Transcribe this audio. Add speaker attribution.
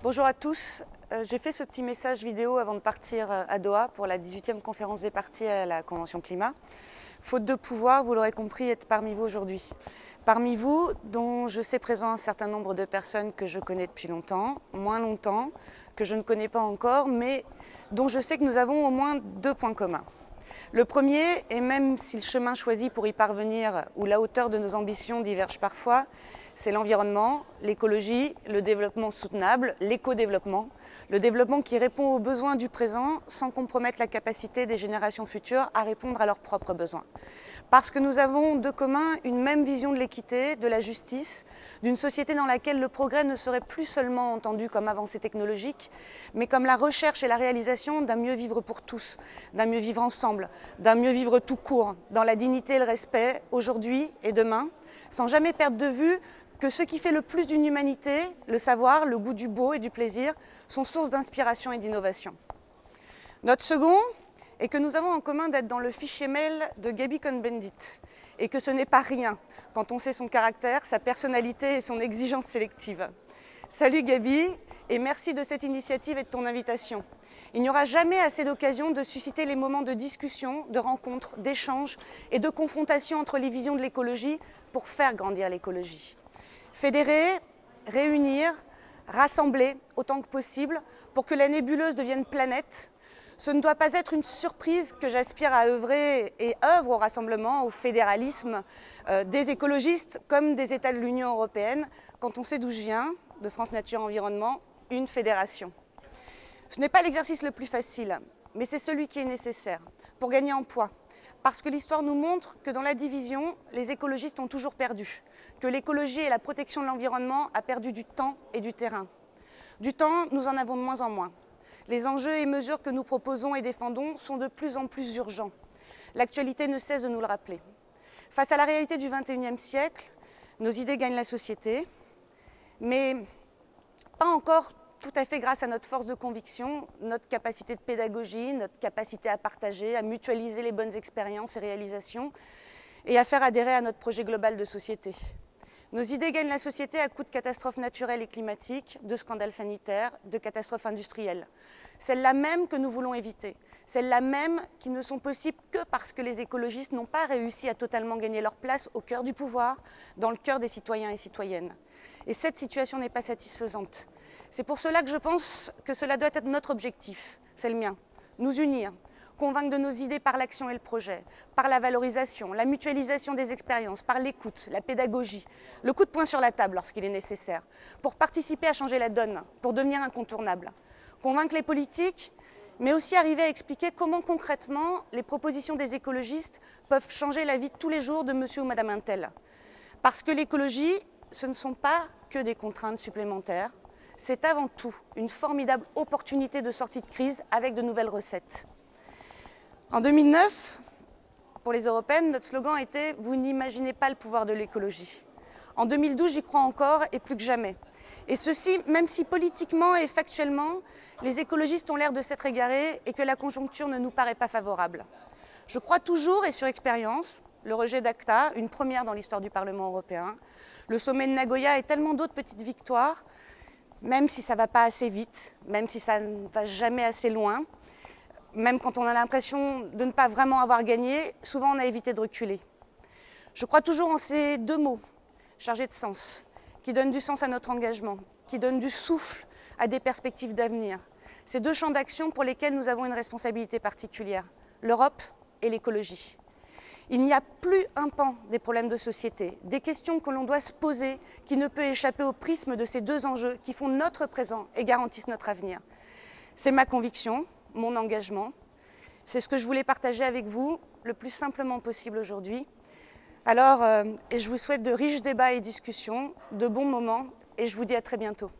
Speaker 1: Bonjour à tous. J'ai fait ce petit message vidéo avant de partir à Doha pour la 18e conférence des parties à la Convention Climat. Faute de pouvoir, vous l'aurez compris, être parmi vous aujourd'hui. Parmi vous, dont je sais présent un certain nombre de personnes que je connais depuis longtemps, moins longtemps, que je ne connais pas encore, mais dont je sais que nous avons au moins deux points communs. Le premier, et même si le chemin choisi pour y parvenir ou la hauteur de nos ambitions divergent parfois, c'est l'environnement, l'écologie, le développement soutenable, l'éco-développement, le développement qui répond aux besoins du présent sans compromettre la capacité des générations futures à répondre à leurs propres besoins. Parce que nous avons de commun une même vision de l'équité, de la justice, d'une société dans laquelle le progrès ne serait plus seulement entendu comme avancée technologique, mais comme la recherche et la réalisation d'un mieux vivre pour tous, d'un mieux vivre ensemble, d'un mieux vivre tout court, dans la dignité et le respect, aujourd'hui et demain, sans jamais perdre de vue que ce qui fait le plus d'une humanité, le savoir, le goût du beau et du plaisir, sont source d'inspiration et d'innovation. Notre second est que nous avons en commun d'être dans le fichier mail de Gaby Cohn-Bendit, et que ce n'est pas rien quand on sait son caractère, sa personnalité et son exigence sélective. Salut Gaby, et merci de cette initiative et de ton invitation. Il n'y aura jamais assez d'occasions de susciter les moments de discussion, de rencontre, d'échange et de confrontation entre les visions de l'écologie pour faire grandir l'écologie. Fédérer, réunir, rassembler autant que possible pour que la nébuleuse devienne planète, ce ne doit pas être une surprise que j'aspire à œuvrer et œuvre au rassemblement, au fédéralisme des écologistes comme des États de l'Union européenne, quand on sait d'où je viens, de France Nature Environnement, une fédération. Ce n'est pas l'exercice le plus facile, mais c'est celui qui est nécessaire pour gagner en poids. Parce que l'histoire nous montre que dans la division, les écologistes ont toujours perdu, que l'écologie et la protection de l'environnement a perdu du temps et du terrain. Du temps, nous en avons de moins en moins. Les enjeux et mesures que nous proposons et défendons sont de plus en plus urgents. L'actualité ne cesse de nous le rappeler. Face à la réalité du XXIe siècle, nos idées gagnent la société, mais pas encore tout à fait grâce à notre force de conviction, notre capacité de pédagogie, notre capacité à partager, à mutualiser les bonnes expériences et réalisations et à faire adhérer à notre projet global de société. Nos idées gagnent la société à coup de catastrophes naturelles et climatiques, de scandales sanitaires, de catastrophes industrielles. Celles-là même que nous voulons éviter. Celles-là même qui ne sont possibles que parce que les écologistes n'ont pas réussi à totalement gagner leur place au cœur du pouvoir, dans le cœur des citoyens et citoyennes. Et cette situation n'est pas satisfaisante. C'est pour cela que je pense que cela doit être notre objectif, c'est le mien, nous unir, convaincre de nos idées par l'action et le projet, par la valorisation, la mutualisation des expériences, par l'écoute, la pédagogie, le coup de poing sur la table lorsqu'il est nécessaire, pour participer à changer la donne, pour devenir incontournable. Convaincre les politiques, mais aussi arriver à expliquer comment concrètement les propositions des écologistes peuvent changer la vie de tous les jours de monsieur ou madame Untel. Parce que l'écologie, ce ne sont pas que des contraintes supplémentaires, c'est avant tout une formidable opportunité de sortie de crise avec de nouvelles recettes. En 2009, pour les européennes, notre slogan était « Vous n'imaginez pas le pouvoir de l'écologie ». En 2012, j'y crois encore et plus que jamais. Et ceci, même si politiquement et factuellement, les écologistes ont l'air de s'être égarés et que la conjoncture ne nous paraît pas favorable. Je crois toujours, et sur expérience, le rejet d'ACTA, une première dans l'histoire du Parlement européen, le sommet de Nagoya et tellement d'autres petites victoires, même si ça ne va pas assez vite, même si ça ne va jamais assez loin, même quand on a l'impression de ne pas vraiment avoir gagné, souvent on a évité de reculer. Je crois toujours en ces deux mots, chargés de sens, qui donnent du sens à notre engagement, qui donnent du souffle à des perspectives d'avenir. Ces deux champs d'action pour lesquels nous avons une responsabilité particulière, l'Europe et l'écologie. Il n'y a plus un pan des problèmes de société, des questions que l'on doit se poser, qui ne peut échapper au prisme de ces deux enjeux qui font notre présent et garantissent notre avenir. C'est ma conviction, mon engagement. C'est ce que je voulais partager avec vous le plus simplement possible aujourd'hui. Alors, je vous souhaite de riches débats et discussions, de bons moments, et je vous dis à très bientôt.